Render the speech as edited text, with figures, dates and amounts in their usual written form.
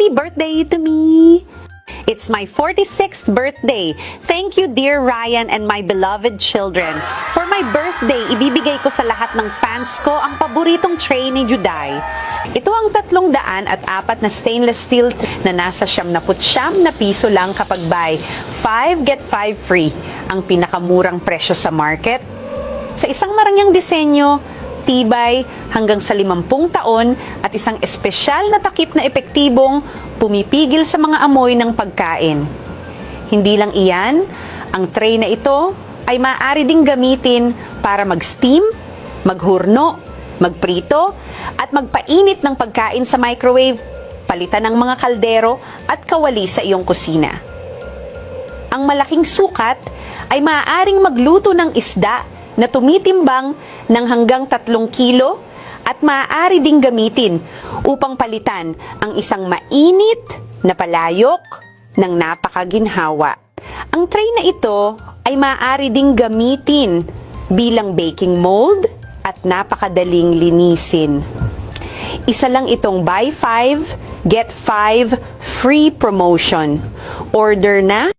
Happy birthday to me! It's my 46th birthday. Thank you, dear Ryan and my beloved children. For my birthday, ibibigay ko sa lahat ng fans ko ang paboritong tray ni Juday. Ito ang 304 na stainless steel na nasa 79 na piso lang kapag buy 5 get 5 free. Ang pinakamurang presyo sa market. Sa isang marangyang disenyo, tibay hanggang sa 50 taon at isang espesyal na takip na epektibong pumipigil sa mga amoy ng pagkain. Hindi lang iyan, ang tray na ito ay maaari ding gamitin para mag-steam, maghurno, magprito, at magpainit ng pagkain sa microwave, palitan ng mga kaldero at kawali sa iyong kusina. Ang malaking sukat ay maaaring magluto ng isda na tumitimbang ng hanggang 3 kilo at maaari ding gamitin upang palitan ang isang mainit na palayok ng napakaginhawa. Ang tray na ito ay maaari ding gamitin bilang baking mold at napakadaling linisin. Isa lang itong buy 5, get 5 free promotion. Order na